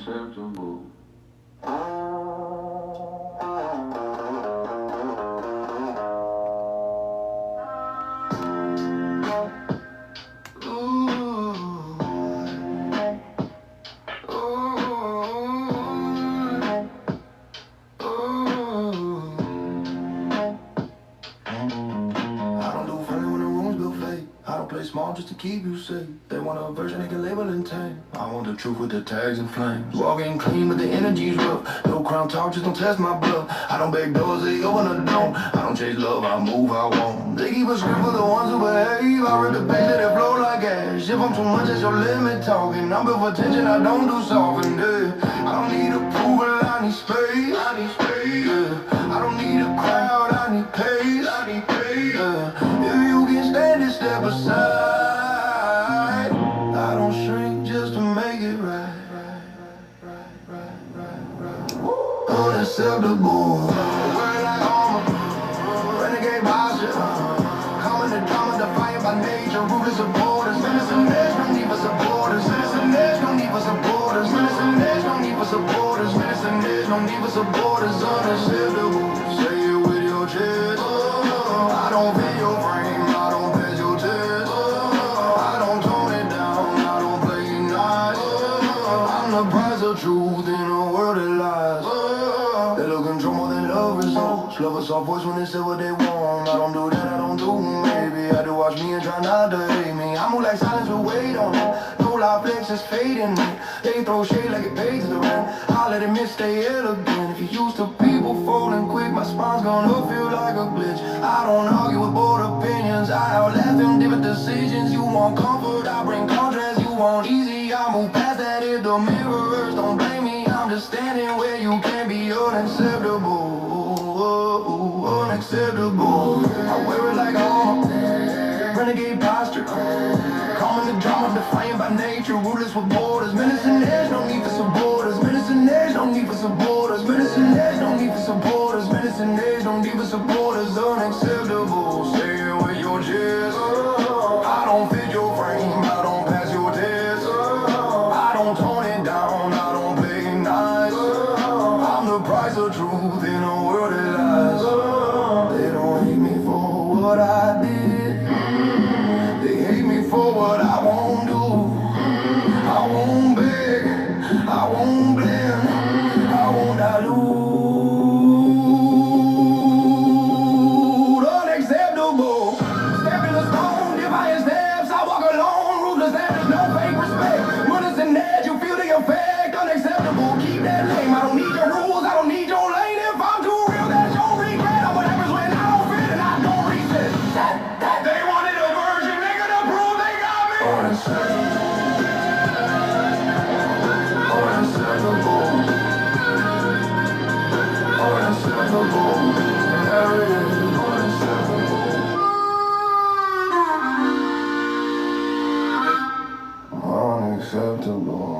unacceptable. Play small just to keep you safe. They want a version they can label and tame. I want the truth with the tags and flames. Walking clean but the energy's rough. No crown talk, just don't test my bluff. I don't beg doors, they open the door. I don't chase love, I move, I want. They keep a script for the ones who behave. I rip the page, let it flow like ash. If I'm too much, it's your limit talking. I'm built for attention, I don't do soften. I don't need approval, I need space. I don't need a crowd, I need pace. If you can stand it, step aside. I don't shrink just to make it right. Unacceptable. Word like armor, renegade posture. Common to drama, defiant by nature. Ruthless supporters, menacing edge, no need for supporters. Menacing edge, no need for supporters. Menacing edge, no need for supporters. Menacing edge, no need for supporters. Unacceptable. Say it with your chest. I don't feel your frame, I don't pass your test. I don't tone it down, I don't play nice. I'm the price of truth in a world of lies. They look control more than love results. Love a soft voice when they say what they want. I don't do that, I don't do maybe. I do watch me and try not to hate me. I move like silence with weight on it. No lie flex is fading me. They throw shade like it pays the rent. I let it miss, stay elegant. If you used to people falling quick, my spine's gonna feel like a glitch. I don't argue with bold opinions, I outlast them different decisions. You want comfort, I bring contrast. You want easy, I move past that. If the mirrors don't blame me, I'm just standing where you can't be. Unacceptable. I wear it like armor, renegade posture. Calm in the drama, defiant by nature. Ruthless with borders. Menacing edge, no need for supporters. Menacing edge, no need for supporters. Menacing edge, no need for supporters. Menacing edge, no need for supporters. Unacceptable. Say it with your chest. I don't fit your frame, I don't pass your test. I don't tone it down, I don't play nice. I'm the price of truth in a world of lies. They don't hate me for what I did. They hate me for what I won't do. I won't beg, I won't blend, I won't dilute. Unacceptable. Step in the stone, defiant steps, I walk alone. Ruthless, there's no fake respect. Runners and edge, you feel the effect. Unacceptable, keep that lame. I don't need your rules, I don't need your lane. If I'm too real, that's your regret. Or what happens when I don't fit and I don't reset. They wanted a version, they gonna prove they got me. Unacceptable. Unacceptable. Unacceptable. There it is. Unacceptable. Unacceptable.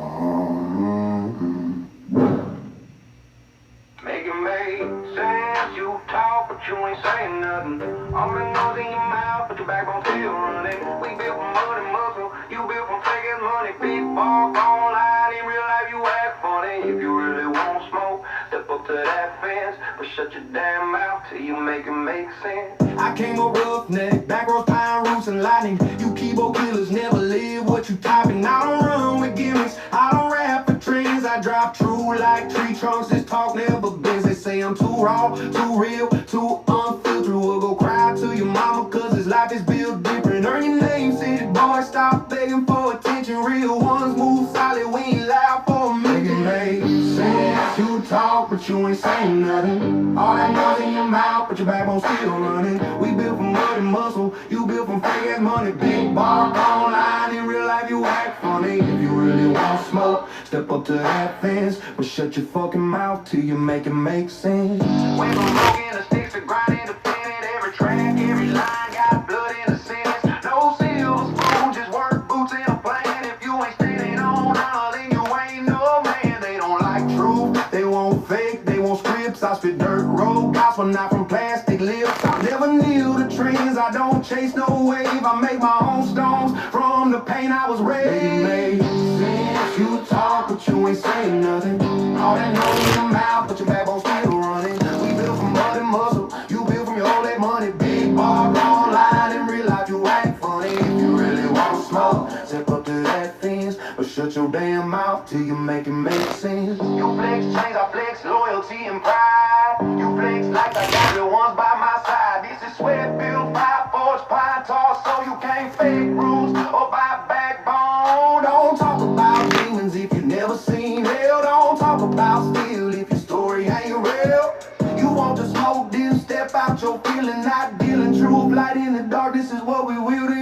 Make it make sense, you talk but you ain't saying nothing. I'm been nose in your mouth but your backbone still running. We built from mud and muscle, you built from fake ass money. Big ball online, in real life you act funny. If you really want smoke, step up to that fence. But shut your damn mouth till you make it make sense. I came up roughneck, back row pine roots and lightning. You keyboard killers never live what you typing. I don't run with gimmicks, I don't rap for trends. I drop true like tree trunks, this talk never bends. They say I'm too raw, too real, too unfiltered. We'll go cry to your mama cause this life is built different. Earn your name, city boy, stop begging for attention. Real ones move solid, we ain't loud for a minute. Make sense, you talk but you ain't saying nothing. All that noise in your mouth but your backbone still running. We built from mud and muscle, you built from fake ass money. Big bar online, in real life you act funny. If you really want smoke, step up to that fence. But shut your fucking mouth till you make it make sense. When I'm broken, the sticks are grinding the planet. Every track, every line got blood in the sentence. No silver spoon, just work boots in a plan. If you ain't standing on honor, then you ain't no man. They don't like truth, They want fake, they want scripts. I spit dirt road gospel, not from plastic lips. I never kneel to trends, I don't chase no wave. I make my own stones from the pain I was raised. Make sense, you talk but you ain't saying saying nothing. All that noise in your mouth, but your backbone still running. We built from mud and muscle, you built from your old that money. Big bar online, in real life you act funny. If you really want smoke, step up to that fence, but shut your damn mouth till you make it make sense. You flex chains, I flex loyalty and pride. You flex like I got the ones by my side. This is sweat built, five forge, pine toss, so you can't fake rules or buy backbone. Don't talk about demons if you never seen hell. Don't talk about steel if your story ain't real. You want to smoke, then step out your feeling, not dealing truth. Light in the dark, this is what we wielding.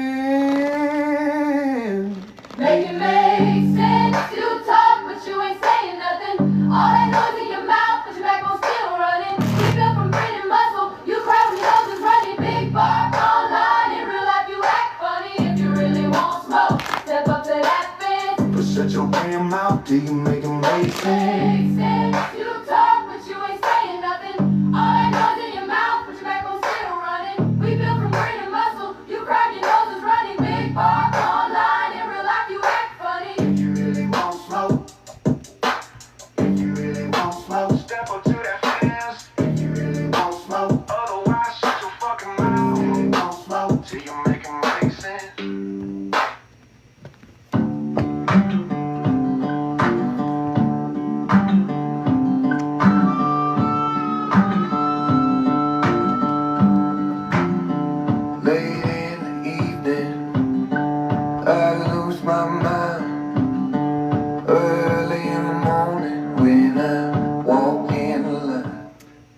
Make it make sense. You talk, but you ain't saying nothing. All that noise in your mouth, but your backbone still running. We built from brain and muscle. You cry when your nose is running. Big bar online. In real life, you act funny. If you really want smoke, step up to that fence. But shut your damn mouth till you make it make sense. Make sense. You talk, but you ain't saying nothing. All that noise in your mouth, but your backbone still running. We built from brain and muscle. You cry when your nose is running. Big bar online. In real life, you act funny. If you really want smoke, if you really want smoke, Step up to that fence. if you really want smoke, Otherwise, shut your fucking if you mouth really want smoke. till you make it make sense. Late in the evening, I lose my mind. Early in the morning, when I walk in the line.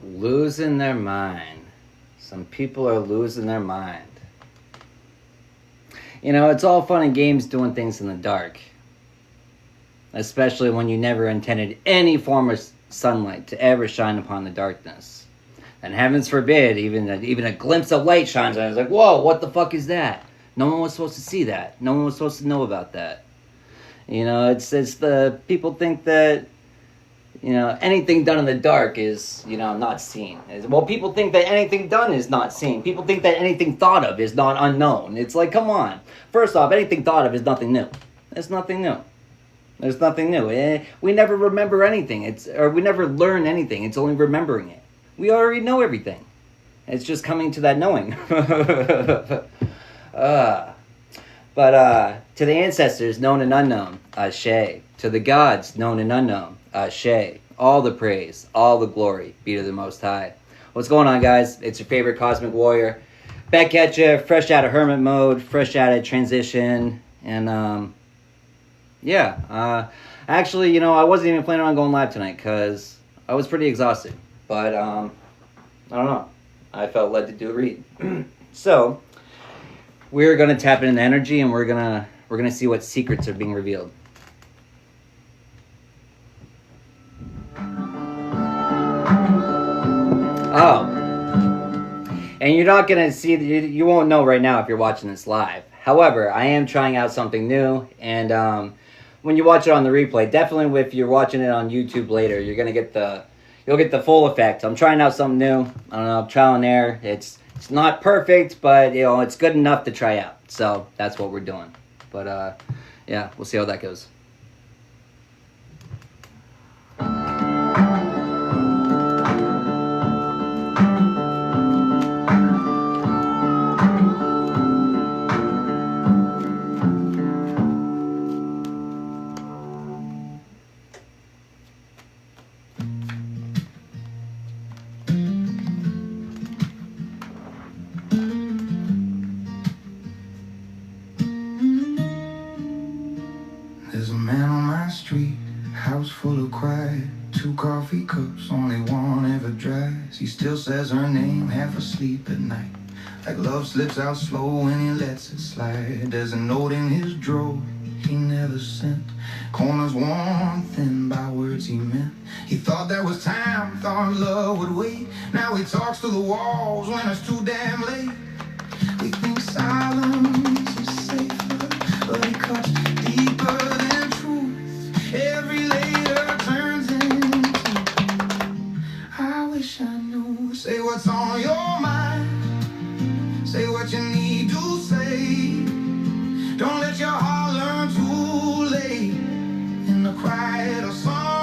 Losing their mind. Some people are losing their mind. You know, it's all fun and games doing things in the dark. Especially when you never intended any form of sunlight to ever shine upon the darkness. And heavens forbid, even a glimpse of light shines on it. It's like, whoa, what the fuck is that? No one was supposed to see that. No one was supposed to know about that. You know, it's the people think that, you know, anything done in the dark is, you know, not seen. Well, people think that anything done is not seen. People think that anything thought of is not unknown. It's like, come on. First off, anything thought of is nothing new. It's nothing new. There's nothing new. We never remember anything. Or we never learn anything. It's only remembering it. We already know everything. It's just coming to that knowing. But to the ancestors, known and unknown, Ashe. To the gods, known and unknown, Ashe. All the praise, all the glory be to the Most High. What's going on, guys? It's your favorite Cosmic Warrior. Back at you, fresh out of hermit mode, fresh out of transition. And, actually, you know, I wasn't even planning on going live tonight because I was pretty exhausted. But, I don't know. I felt led to do a read. So, we're going to tap into energy and we're going to see what secrets are being revealed. Oh. And you're not going to see, you won't know right now if you're watching this live. However, I am trying out something new, and when you watch it on the replay, definitely if you're watching it on YouTube later, you're going to get you'll get the full effect. I'm trying out something new. I don't know, trial and error. It's not perfect, but you know, it's good enough to try out. So that's what we're doing. But yeah, we'll see how that goes. There's a man on my street, house full of quiet, 2 coffee cups, only one ever dries. He still says her name, half asleep at night, like love slips out slow when he lets it slide. There's a note in his drawer he never sent, corners worn thin by words he meant. He thought there was time, thought love would wait. Now he talks to the walls when it's too damn late. We think silence is safer, but he cuts deeper than truth. Every layer turns into I wish I knew. Say what's on your mind, say what you need to say. Don't let your heart learn too late in the quiet of song.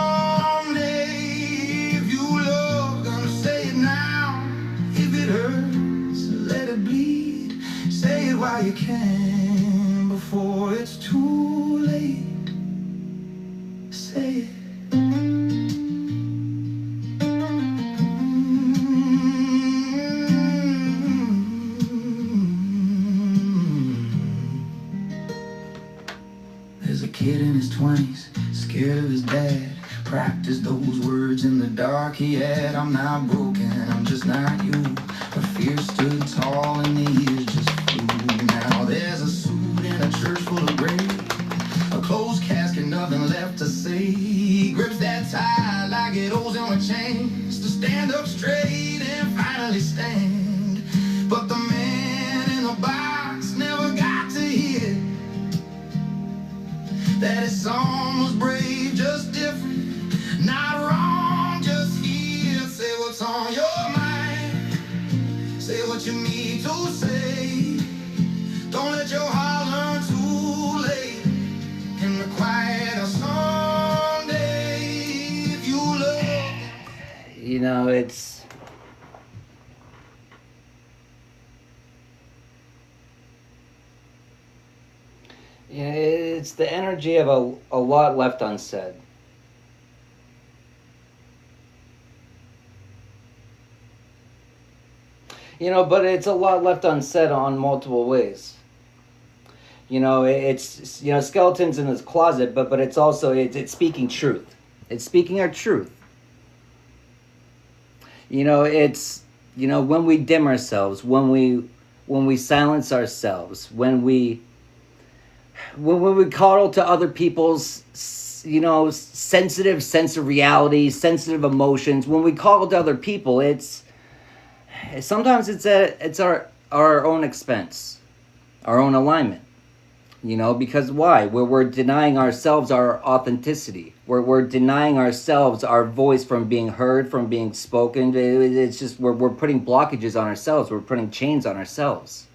20s, scared of his dad. Practiced those words in the dark he had. I'm not broken, I'm just not you. But fear stood tall and the years just flew. Now there's a suit in a church full of graves, a closed casket, nothing left to say. He grips that tie like it owes him a chance to stand up straight and finally stand. But the man in the box never got to hear that his song was brave, just different, not wrong, just here. Say what's on your mind, say what you need to say. Don't let your heart learn too late. In the quiet of someday, if you love. You know, it's the energy of a lot left unsaid. You know, but it's a lot left unsaid on multiple ways. You know, it's, you know, skeletons in his closet, but it's also, it's speaking truth. It's speaking our truth. You know, it's, you know, when we dim ourselves, when we silence ourselves, when we coddle to other people's, you know, sensitive sense of reality, sensitive emotions, when we coddle to other people, sometimes it's our own expense, our own alignment. You know, because why? We're denying ourselves our authenticity. We're denying ourselves our voice from being heard, from being spoken. It's just we're putting blockages on ourselves. We're putting chains on ourselves.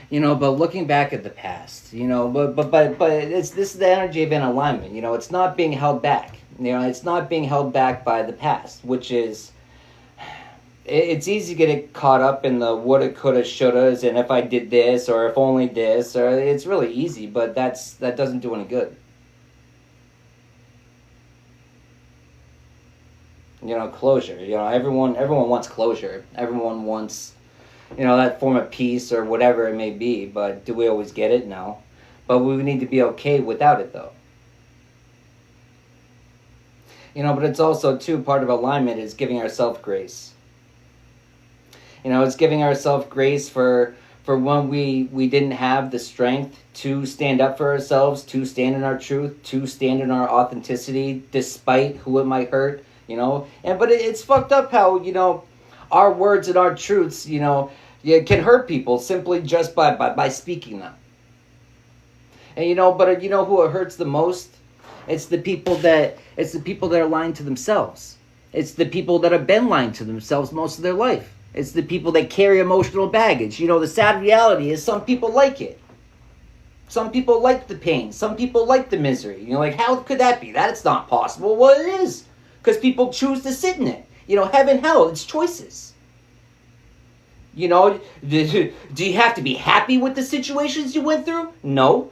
You know, but looking back at the past, you know, but this is the energy of an alignment. You know, it's not being held back. You know, it's not being held back by the past, which is, it's easy to get caught up in the woulda, coulda, shouldas, and if I did this, or if only this, or it's really easy, but that doesn't do any good. You know, closure. You know, everyone wants closure. Everyone wants, you know, that form of peace or whatever it may be, but do we always get it? No. But we need to be okay without it, though. You know, but it's also, too, part of alignment is giving ourselves grace. You know, it's giving ourselves grace for when we didn't have the strength to stand up for ourselves, to stand in our truth, to stand in our authenticity, despite who it might hurt, you know. But it's fucked up how, you know, our words and our truths, you know, can hurt people simply just by speaking them. And you know, but you know who it hurts the most? It's the people that are lying to themselves. It's the people that have been lying to themselves most of their life. It's the people that carry emotional baggage. You know, the sad reality is some people like it. Some people like the pain. Some people like the misery. You know, like, how could that be? That's not possible. Well, it is. Because people choose to sit in it. You know, heaven, hell, it's choices. You know, do you have to be happy with the situations you went through? No.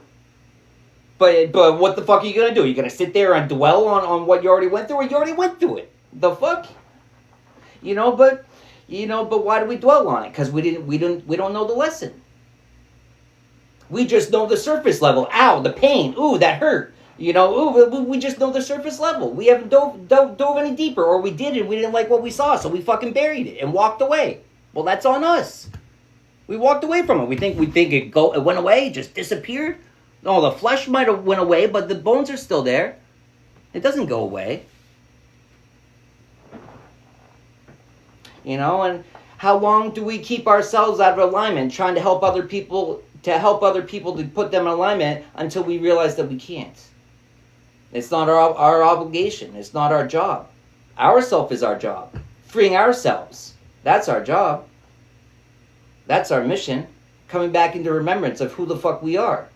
But what the fuck are you going to do? You're going to sit there and dwell on what you already went through, or you already went through it? The fuck? You know, but why do we dwell on it? Because we don't know the lesson. We just know the surface level. Ow, the pain. Ooh, that hurt. You know, ooh, we just know the surface level. We haven't dove any deeper, or we did and we didn't like what we saw, so we fucking buried it and walked away. Well, that's on us. We walked away from it. We think it went away, it just disappeared. No, the flesh might have went away, but the bones are still there. It doesn't go away. You know, and how long do we keep ourselves out of alignment, trying to help other people to put them in alignment until we realize that we can't? It's not our obligation. It's not our job. Ourself is our job. Freeing ourselves. That's our job. That's our mission. Coming back into remembrance of who the fuck we are.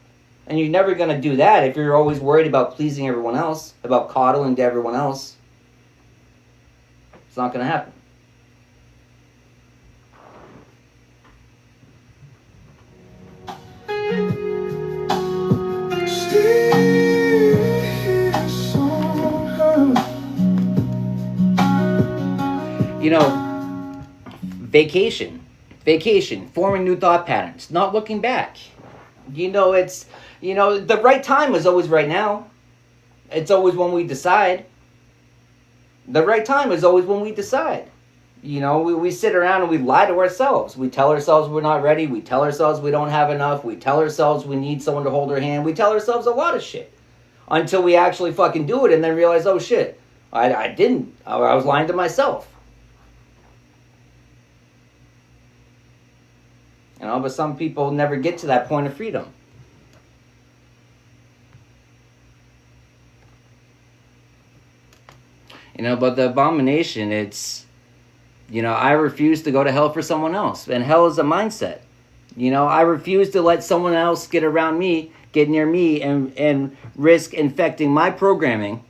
And you're never going to do that if you're always worried about pleasing everyone else, about coddling to everyone else. It's not going to happen. You know, vacation, forming new thought patterns, not looking back. You know, it's, you know, the right time is always right now. It's always when we decide. The right time is always when we decide. You know, we sit around and we lie to ourselves. We tell ourselves we're not ready. We tell ourselves we don't have enough. We tell ourselves we need someone to hold our hand. We tell ourselves a lot of shit. Until we actually fucking do it and then realize, oh shit, I didn't. I was lying to myself. You know, but some people never get to that point of freedom. You know, but the abomination, it's, you know, I refuse to go to hell for someone else. And hell is a mindset. You know, I refuse to let someone else get around me, get near me, and risk infecting my programming,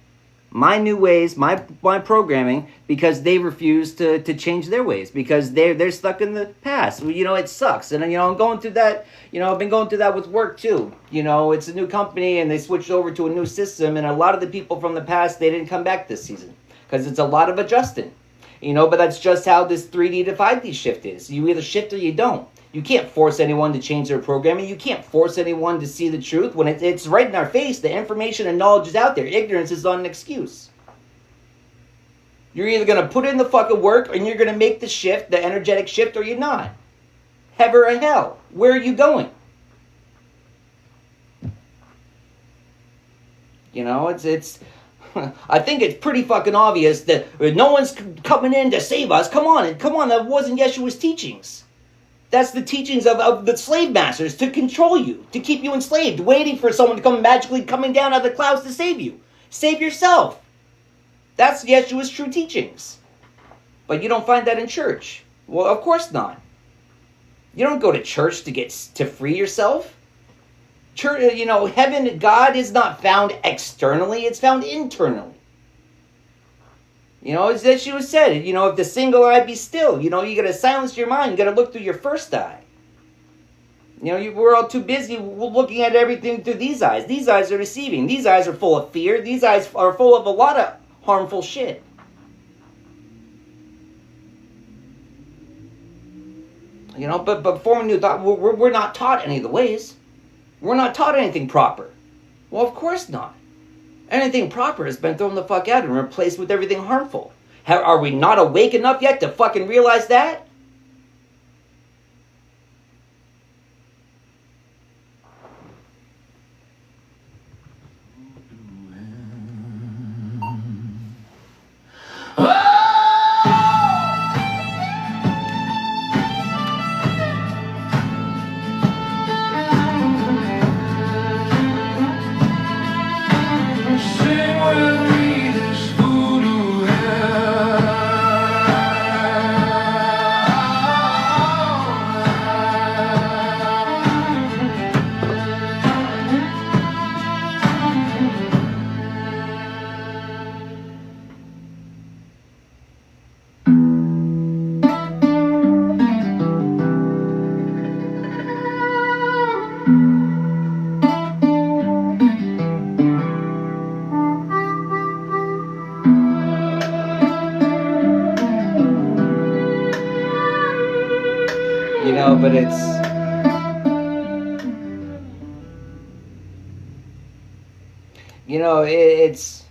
my new ways, my programming, because they refuse to change their ways, because they're stuck in the past. You know, it sucks. And, you know, I'm going through that, you know, I've been going through that with work too. You know, it's a new company and they switched over to a new system, and a lot of the people from the past, they didn't come back this season, because it's a lot of adjusting. You know, but that's just how this 3D to 5D shift is. You either shift or you don't. You can't force anyone to change their programming. You can't force anyone to see the truth when it's right in our face. The information and knowledge is out there. Ignorance is not an excuse. You're either going to put in the fucking work and you're going to make the shift, the energetic shift, or you're not. Heaven or hell. Where are you going? You know, it's I think it's pretty fucking obvious that no one's coming in to save us. Come on, that wasn't Yeshua's teachings. That's the teachings of the slave masters, to control you, to keep you enslaved, waiting for someone to come magically coming down out of the clouds to save you. Save yourself. That's Yeshua's true teachings. But you don't find that in church. Well, of course not. You don't go to church to free yourself. Church, you know, heaven, God is not found externally, it's found internally. You know, as Yeshua said, you know, if the single eye be still, you know, you got to silence your mind, you got to look through your first eye. You know, we're all too busy looking at everything through these eyes. These eyes are deceiving. These eyes are full of fear. These eyes are full of a lot of harmful shit. You know, but forming new thought, we're not taught any of the ways. We're not taught anything proper. Well, of course not. Anything proper has been thrown the fuck out and replaced with everything harmful. Are we not awake enough yet to fucking realize that? You know, but it's, you know, it's,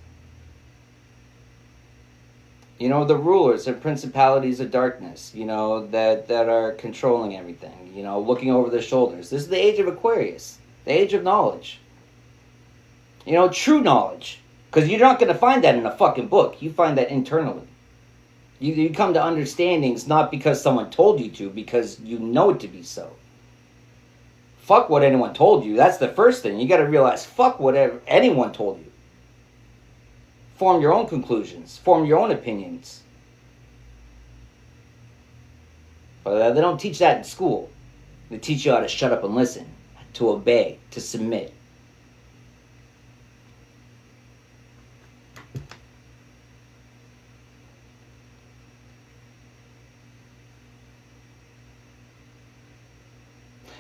you know, the rulers and principalities of darkness, you know, that are controlling everything, you know, looking over their shoulders. This is the age of Aquarius, the age of knowledge. You know, true knowledge. Because you're not going to find that in a fucking book. You find that internally. You come to understandings not because someone told you to, because you know it to be so. Fuck what anyone told you. That's the first thing. You got to realize, fuck whatever anyone told you. Form your own conclusions. Form your own opinions. But they don't teach that in school. They teach you how to shut up and listen, to obey, to submit.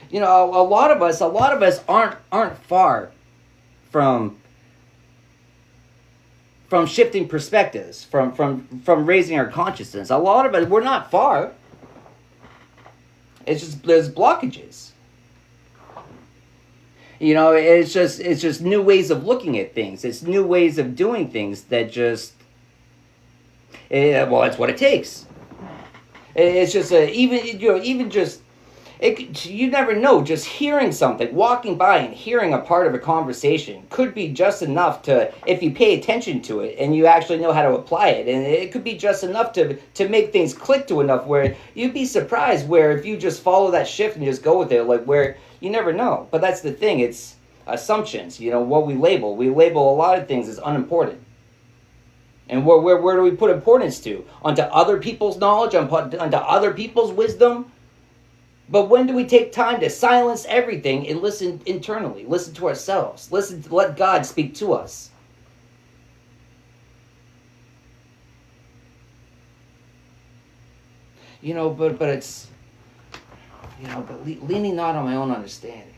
You know, a lot of us aren't far from from shifting perspectives, from raising our consciousness. A lot of it, we're not far. It's just there's blockages. You know, it's just new ways of looking at things. It's new ways of doing things that just, well, that's what it takes. It's just even just, you never know. Just hearing something, walking by and hearing a part of a conversation could be just enough to, if you pay attention to it and you actually know how to apply it, and it could be just enough to make things click to enough where you'd be surprised where if you just follow that shift and just go with it, like where you never know. But that's the thing. It's assumptions. You know, what we label. We label a lot of things as unimportant. And where do we put importance to? Onto other people's knowledge, onto other people's wisdom? But when do we take time to silence everything and listen internally? Listen to ourselves. Let God speak to us. You know, but it's, you know, but leaning not on my own understanding.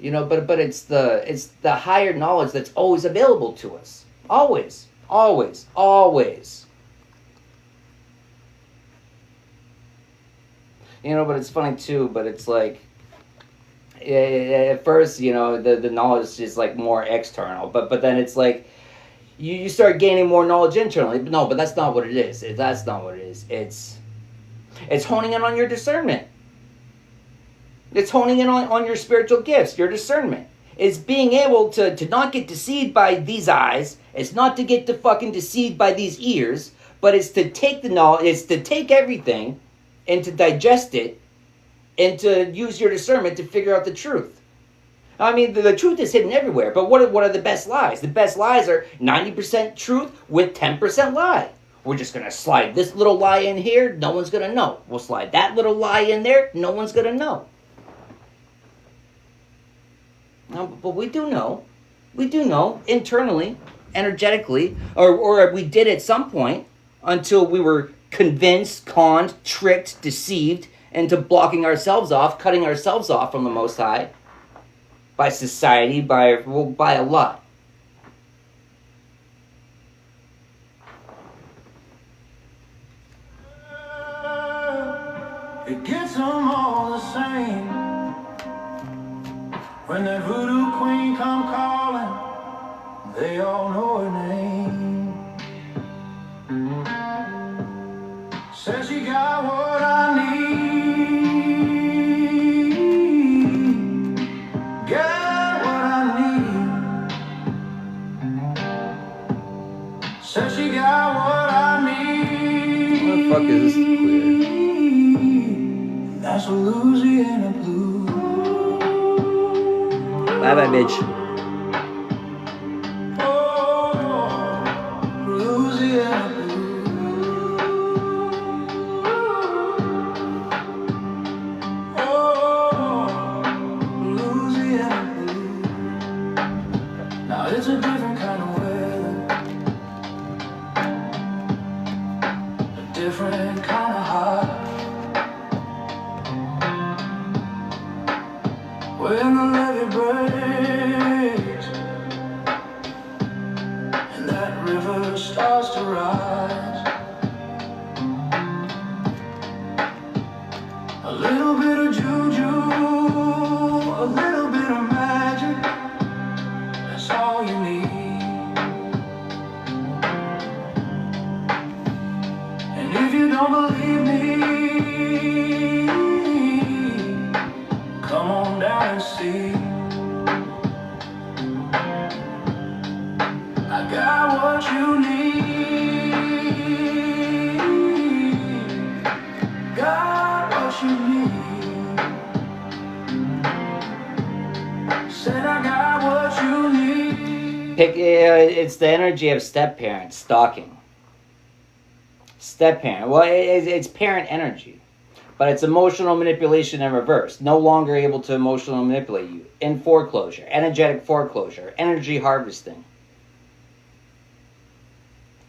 You know, but it's the higher knowledge that's always available to us. Always. Always. Always. You know, but it's funny too, but it's like, at first, you know, the knowledge is like more external, but then it's like, you start gaining more knowledge internally. But no, but that's not what it is. That's not what it is. It's honing in on your discernment. It's honing in on your spiritual gifts, your discernment. It's being able to not get deceived by these eyes. It's not to get fucking deceived by these ears, but it's to take the knowledge, it's to take everything and to digest it and to use your discernment to figure out the truth. I mean, the truth is hidden everywhere, but what are the best lies? The best lies are 90% truth with 10% lie. We're just going to slide this little lie in here, no one's going to know. We'll slide that little lie in there, no one's going to know. No, but we do know. We do know internally, energetically, or we did at some point until we were convinced, conned, tricked, deceived into blocking ourselves off, cutting ourselves off from the Most High by society, by a lot. It gets them all the same. When that voodoo queen come calling, they all know her name. Says she got what I need. Got what I need. Says she got what I need. What the fuck is this clear? That's Louisiana blue. Bye bye, bitch. Oh, Louisiana blue. Oh, Louisiana blue. Now it's a different kind of weather, a different kind of hot. When the levee breaks and that river starts to rise, a little bit of juju, a little bit of magic, that's all you need. And if you don't believe me, come on down and see. I got what you need. Got what you need. Said I got what you need. It's the energy of step parent stalking. Step parent. Well, it's parent energy. But it's emotional manipulation in reverse. No longer able to emotionally manipulate you. In foreclosure. Energetic foreclosure. Energy harvesting.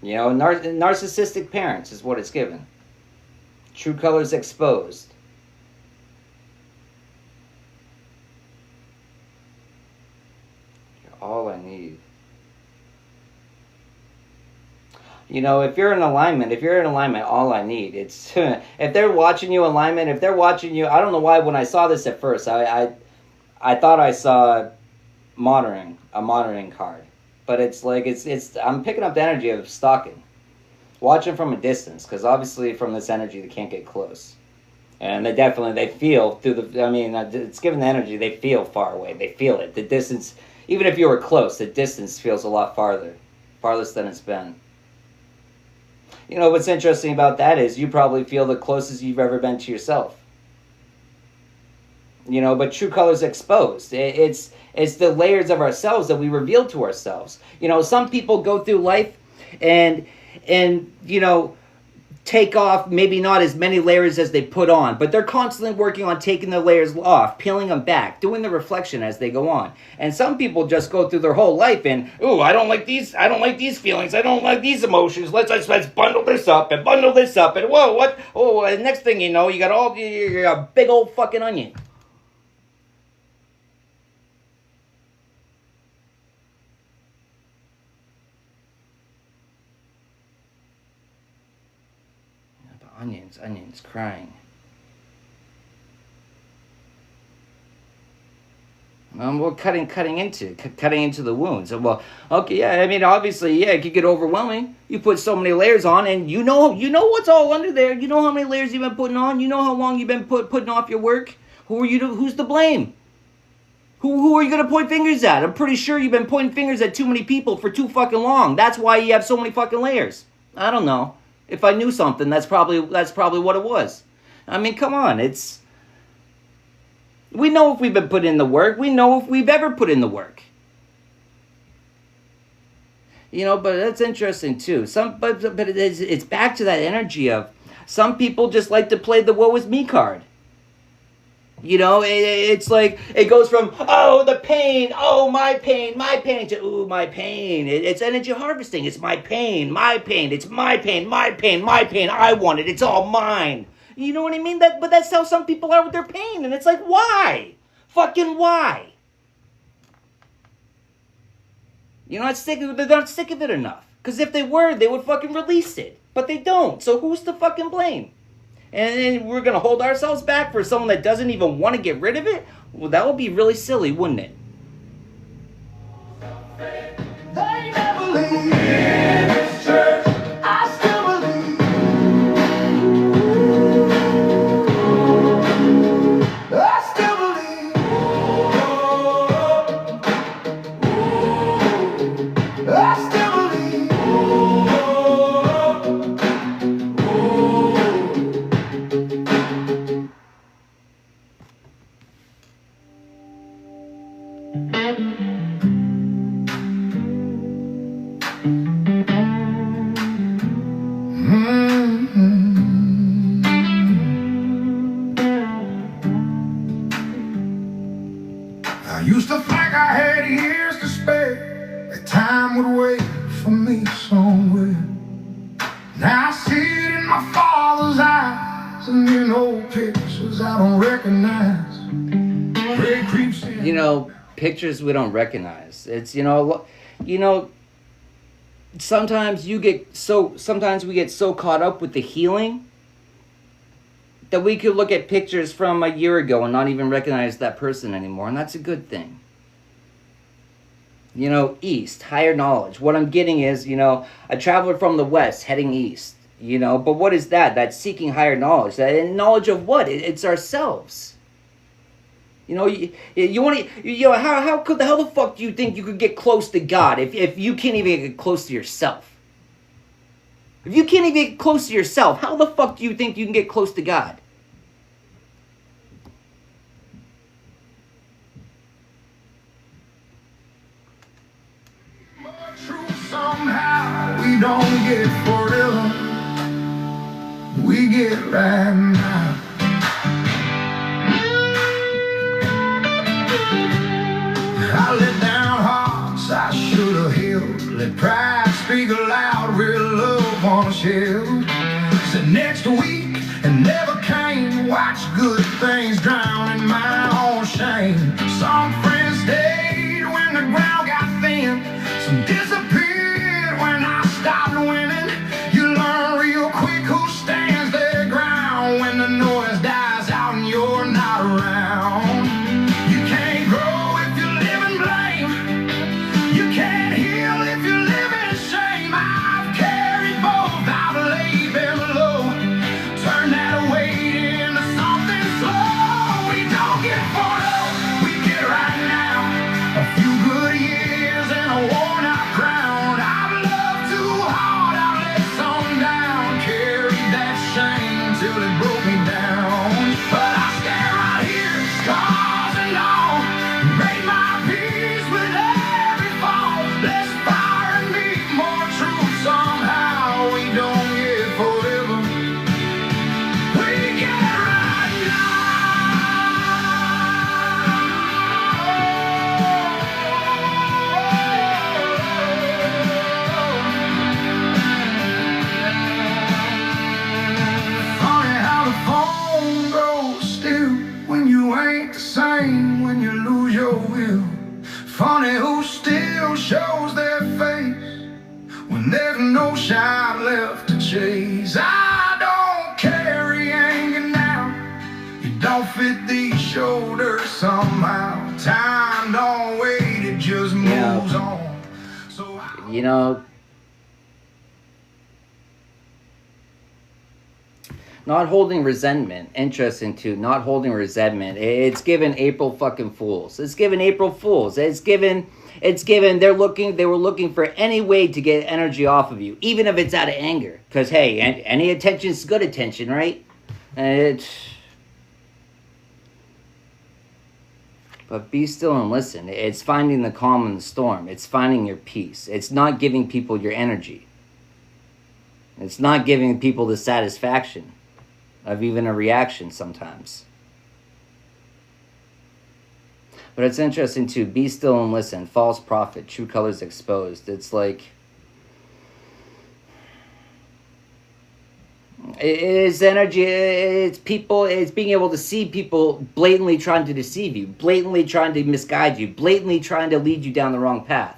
You know, narcissistic parents is what it's given. True colors exposed. You're all I need. You know, if you're in alignment, all I need, it's if they're watching you alignment, if they're watching you, I don't know why when I saw this at first, I thought I saw a monitoring card, but it's like it's I'm picking up the energy of stalking, watching from a distance, because obviously from this energy they can't get close, and they feel through the. I mean, it's given the energy, they feel far away, they feel it. The distance, even if you were close, the distance feels a lot farthest than it's been. You know, what's interesting about that is you probably feel the closest you've ever been to yourself. You know, but true colors exposed. It's the layers of ourselves that we reveal to ourselves. You know, some people go through life and you know, take off maybe not as many layers as they put on, but they're constantly working on taking the layers off, peeling them back, doing the reflection as they go on. And some people just go through their whole life and, ooh, I don't like these feelings, I don't like these emotions, let's bundle this up, and whoa, what? Oh, and next thing you know, you got you're a big old fucking onion. Onions crying. Well, cutting into the wounds. Well, okay, yeah. I mean, obviously, yeah, it could get overwhelming. You put so many layers on, and you know what's all under there. You know how many layers you've been putting on. You know how long you've been putting off your work. Who's to blame? Who are you gonna point fingers at? I'm pretty sure you've been pointing fingers at too many people for too fucking long. That's why you have so many fucking layers. I don't know. If I knew something, that's probably what it was. I mean, come on, we know if we've been putting in the work. We know if we've ever put in the work. You know, but that's interesting too. But it's back to that energy of some people just like to play the woe is me card. You know, it's like, it goes from, oh, the pain, oh, my pain, to, ooh, my pain. It's energy harvesting. It's my pain, it's my pain, I want it, it's all mine. You know what I mean? But that's how some people are with their pain, and it's like, why? Fucking why? They're not sick of it enough. Because if they were, they would fucking release it. But they don't, so who's to fucking blame? And we're going to hold ourselves back for someone that doesn't even want to get rid of it? Well, that would be really silly, wouldn't it? They never leave this church. I still believe. I still believe. I still believe. I used to think I had years to spare, that time would wait for me somewhere. Now I see it in my father's eyes, and in old pictures I don't recognize. Gray creeps in. You know, pictures we don't recognize. It's, you know, sometimes we get so caught up with the healing that we could look at pictures from a year ago and not even recognize that person anymore, and that's a good thing. You know, east, higher knowledge. What I'm getting is, you know, a traveler from the west heading east, you know, but what is that? That's seeking higher knowledge. And knowledge of what? It's ourselves. You know, you want to, you know, how the fuck do you think you could get close to God if you can't even get close to yourself? If you can't even get close to yourself, how the fuck do you think you can get close to God? Somehow we don't get forever, we get right now. I let down hearts I should have held, let pride speak aloud, real love on a shelf. Said next week and never came, watch good things drown in my own shame. Some friends stayed when the ground got thin, some disappeared when I stopped winning. Made my peace with every fall. Less fire and me, more truth. Somehow we don't get forever. We get right now. Funny how the phone goes still when you ain't the same, when you lose your will. Funny who still shows their face when there's no shine left to chase. I don't carry anger now. It don't fit these shoulders somehow. Time don't wait, it just moves on. So You know, not holding resentment. Interesting too. Not holding resentment. It's given April fucking Fools. It's given April Fools. It's given. They were looking for any way to get energy off of you, even if it's out of anger. Because hey, any attention is good attention, right? But be still and listen. It's finding the calm in the storm. It's finding your peace. It's not giving people your energy. It's not giving people the satisfaction of even a reaction sometimes. But it's interesting too. Be still and listen. False prophet. True colors exposed. It's like... It's energy, it's people, it's being able to see people blatantly trying to deceive you, blatantly trying to misguide you, blatantly trying to lead you down the wrong path.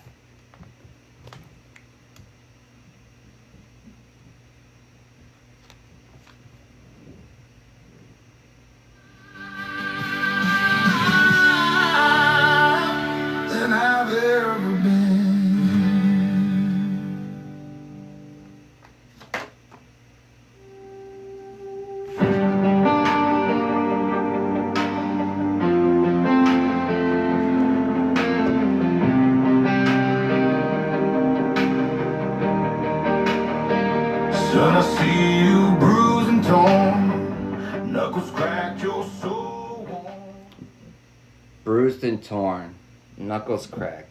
than I've ever been. Son, I see you bruised and torn, knuckles cracked, your soul worn. Bruised and torn, knuckles cracked.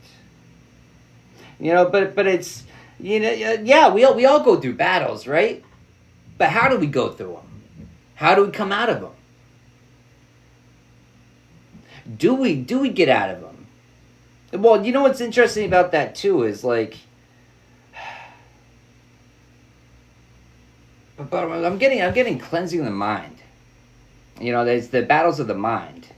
You know, but it's, you know, yeah, we all go through battles, right? But how do we go through them? How do we come out of them? Do we get out of them? Well, you know what's interesting about that too is like, but I'm getting cleansing the mind. You know, there's the battles of the mind.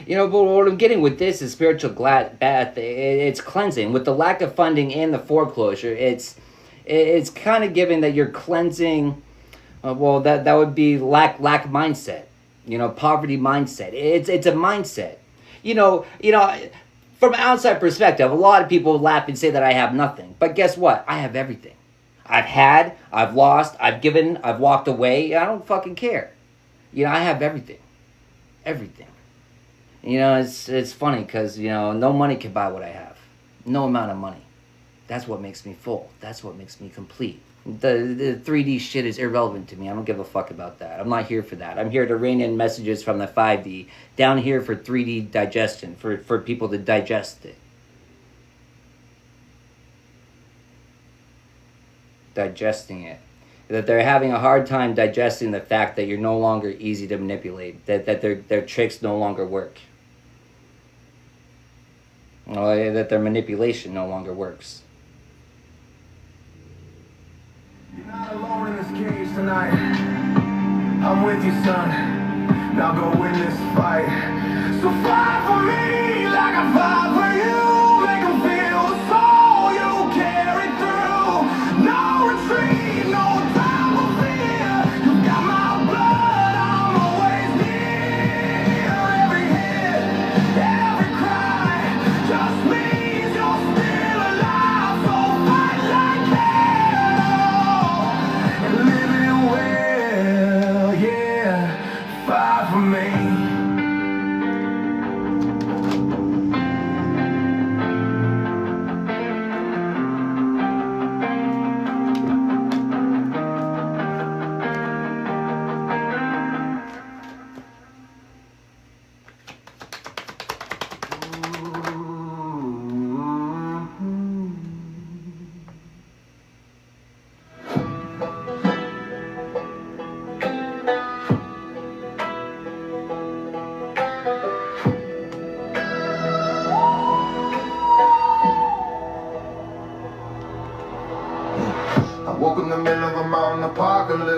You know, but what I'm getting with this is spiritual bath. It's cleansing. With the lack of funding and the foreclosure, it's kind of giving that you're cleansing. Well, that would be lack mindset. You know, poverty mindset. It's a mindset. You know. From an outside perspective, a lot of people laugh and say that I have nothing. But guess what? I have everything. I've had, I've lost, I've given, I've walked away. I don't fucking care. You know, I have everything. Everything. You know, it's funny because, you know, no money can buy what I have. No amount of money. That's what makes me full. That's what makes me complete. The 3D shit is irrelevant to me. I don't give a fuck about that. I'm not here for that. I'm here to rein in messages from the 5D. Down here for 3D digestion, for people to digest it. Digesting it. That they're having a hard time digesting the fact that you're no longer easy to manipulate. That their tricks no longer work. Or that their manipulation no longer works. You're not alone in this cage tonight. I'm with you, son. Now go win this fight. So fight for me like I fight for you. Make 'em feel the soul you carry through. No retreat, no time for fear. You got my blood, I'm always near. Every hit, every cry just means you're still alive. So fight like hell and live it well.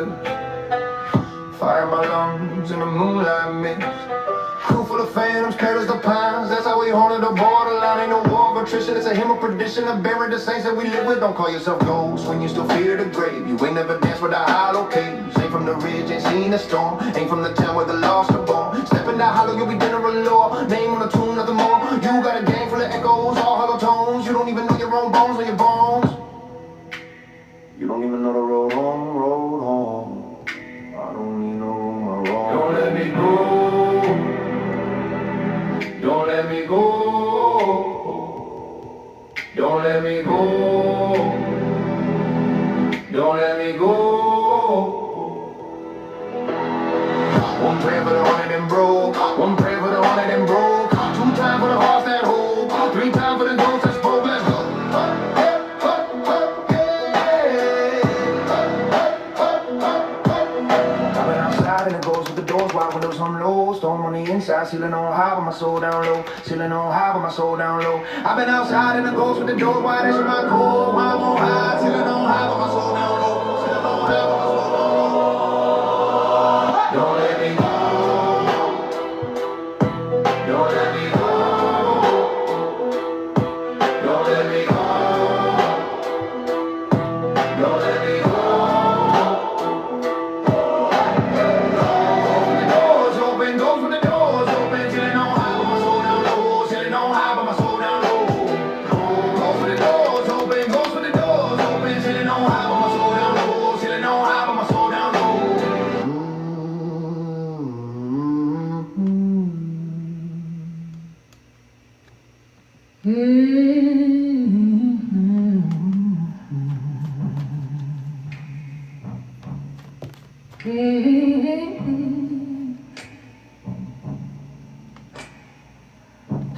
live. Fire in my lungs in the moonlight mix. Crew full of phantoms, careless the pines. That's how we haunted the borderline. Ain't no war of attrition, it's a hymn of perdition. To bury the saints that we live with. Don't call yourself ghosts when you still fear the grave. You ain't never danced with the hollow caves. Ain't from the ridge, ain't seen a storm. Ain't from the town where the lost are born. Step in that hollow, you'll be dinner allure. Name on the tune, nothing more. You got a game full of echoes, all hollow tones. You don't even know your own bones or your bones. You don't even know the road home, road home. I don't need no room or wrong. Don't let me go. Don't let me go. Don't let me go. Don't let me go. One prayer for the haunted and broke. One prayer for the haunted and broke. 2 times for the hearts that hold. 3 times for the ghosts that spoke. Let's go. And it goes with the doors wide, windows hung low. Storm on the inside, ceiling on high, but my soul down low. Ceiling on high, but my soul down low. I've been outside and it goes with the doors wide, that's my core. Why I'm on high, ceiling on high, but my soul down low. Ceiling on high, but my soul down low. Don't let me go. Don't let me go. Don't let me go. Don't let me go.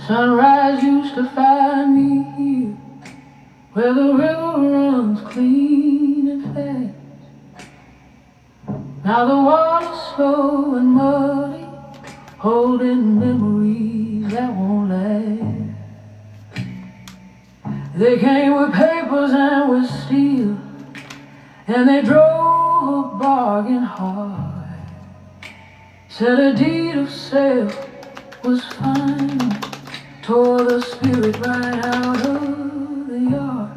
Sunrise used to find me here, where the river runs clean and fast. Now the water's slow and muddy, holding memories that won't last. They came with papers and with steel, and they drove a bargain hard. Said a deed of sale was fine, tore the spirit right out of the yard.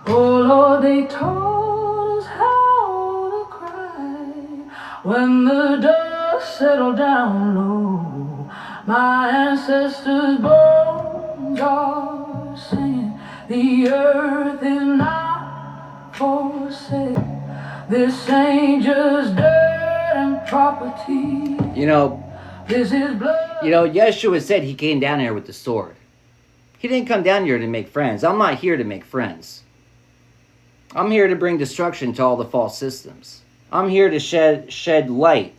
Oh Lord, they taught us how to cry when the dust settled down low. My ancestors' bones are singing, the earth is not for sale. This ain't just dirt and property. This is blood. Yeshua said he came down here with the sword. He didn't come down here to make friends. I'm not here to make friends. I'm here to bring destruction to all the false systems. I'm here to shed light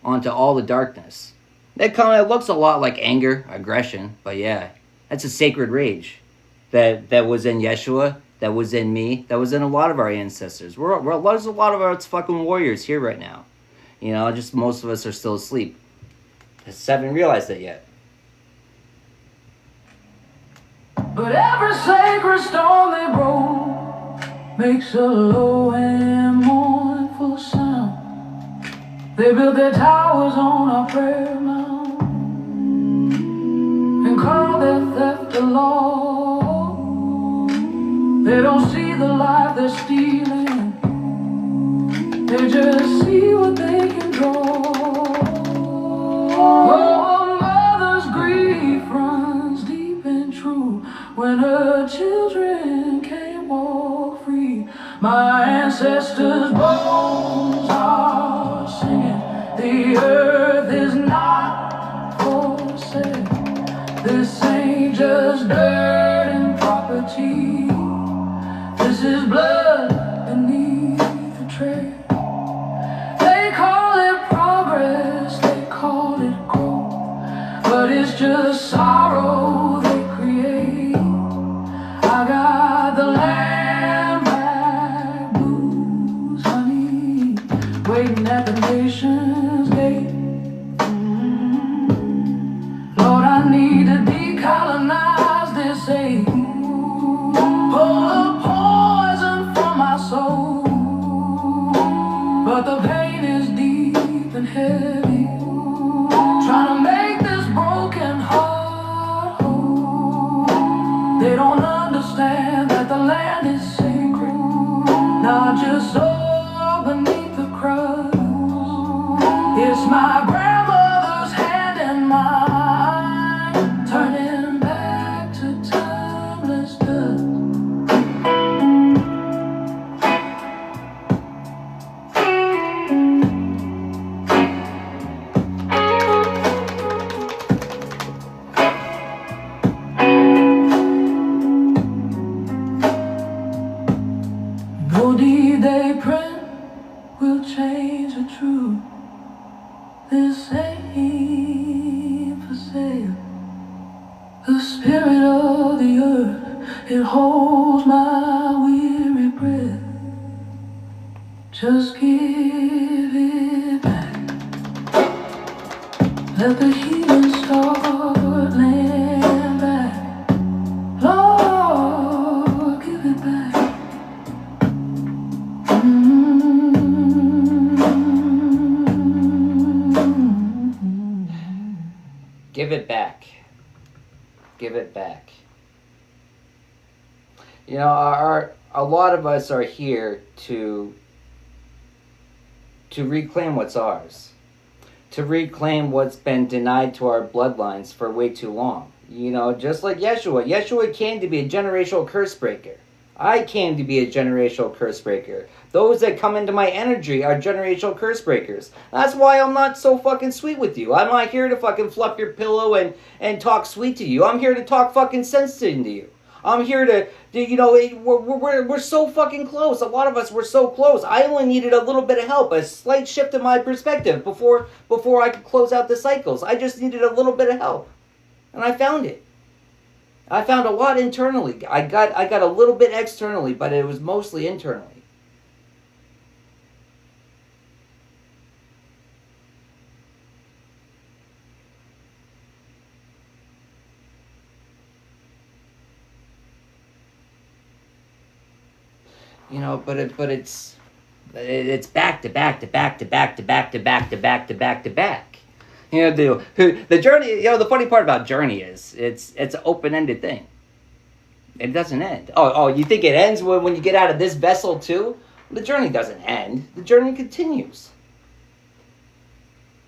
onto all the darkness. That kind of looks a lot like anger, aggression, but yeah, that's a sacred rage that was in Yeshua, that was in me, that was in a lot of our ancestors. There's a lot of our fucking warriors here right now. Just most of us are still asleep. Just haven't realized that yet. But every sacred stone they broke makes a low and mournful sound. They built their towers on our prayer mound and call their theft a law. They don't see the life they're stealing, they just see what they can draw. Oh, mother's grief runs deep and true when her children can't walk free. My ancestors' bones are singing, the earth is not for sale. This ain't just dirt and property. This is blood beneath the tread. They call it progress, they call it growth, but it's just sorrow they create. I got the land back blues, honey, waiting at the nation's gate. Lord, I need to decolonize this age. Pull the poison from my soul, but the pain heavy, trying to make this broken heart whole. They don't understand that the land is sacred, not just all beneath the crust. It's my grandmother's hand in mine, turning back to timeless dust. No deed they print will change the truth. This ain't for sale. The spirit of the earth, it holds my weary breath. Just give it back. Let the healing start laying back. Lord, give it back. Give it back. Give it back. You know, a lot of us are here to reclaim what's ours. To reclaim what's been denied to our bloodlines for way too long. You know, just like Yeshua. Yeshua came to be a generational curse breaker. I came to be a generational curse breaker. Those that come into my energy are generational curse breakers. That's why I'm not so fucking sweet with you. I'm not here to fucking fluff your pillow and talk sweet to you. I'm here to talk fucking sense into you. I'm here to you know, we're so fucking close. A lot of us were so close. I only needed a little bit of help, a slight shift in my perspective before I could close out the cycles. I just needed a little bit of help. And I found it. I found a lot internally. I got a little bit externally, but it was mostly internally. You know, but it's back to back to back to back to back to back to back to back to back. You know, the journey, you know, the funny part about journey is it's an open-ended thing. It doesn't end. Oh, you think it ends when you get out of this vessel too? The journey doesn't end. The journey continues.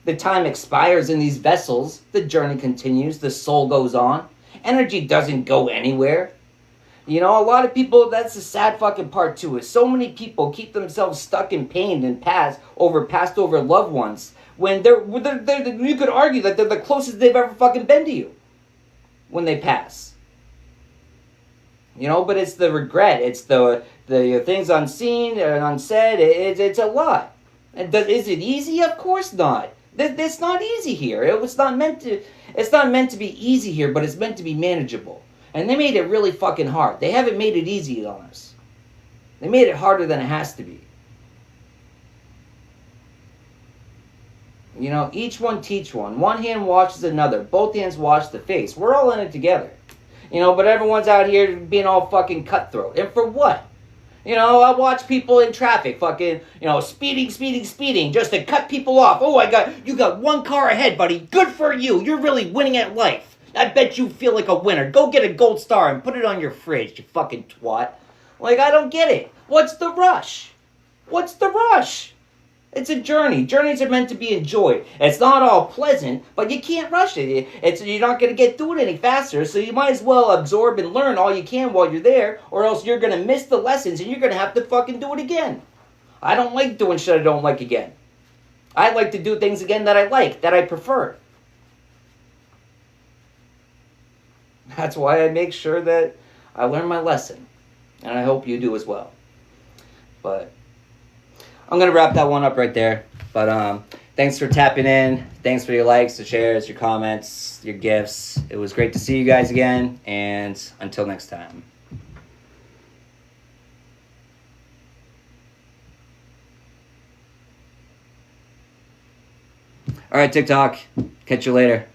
The time expires in these vessels. The journey continues. The soul goes on. Energy doesn't go anywhere. You know, a lot of people, that's the sad fucking part too, is so many people keep themselves stuck in pain and passed over loved ones when they're you could argue that they're the closest they've ever fucking been to you when they pass. You know, but it's the regret, it's the things unseen and unsaid, it's a lot. And is it easy? Of course not. It's not easy here. It's not meant to be easy here, but it's meant to be manageable. And they made it really fucking hard. They haven't made it easy on us. They made it harder than it has to be. You know, each one teach one. One hand washes another. Both hands wash the face. We're all in it together. You know, but everyone's out here being all fucking cutthroat. And for what? You know, I watch people in traffic fucking, you know, speeding, just to cut people off. Oh, you got one car ahead, buddy. Good for you. You're really winning at life. I bet you feel like a winner. Go get a gold star and put it on your fridge, you fucking twat. Like, I don't get it. What's the rush? What's the rush? It's a journey. Journeys are meant to be enjoyed. It's not all pleasant, but you can't rush it. You're not going to get through it any faster, so you might as well absorb and learn all you can while you're there, or else you're going to miss the lessons and you're going to have to fucking do it again. I don't like doing shit I don't like again. I like to do things again that I like, that I prefer. That's why I make sure that I learn my lesson. And I hope you do as well. But I'm going to wrap that one up right there. But thanks for tapping in. Thanks for your likes, your shares, your comments, your gifts. It was great to see you guys again. And until next time. All right, TikTok. Catch you later.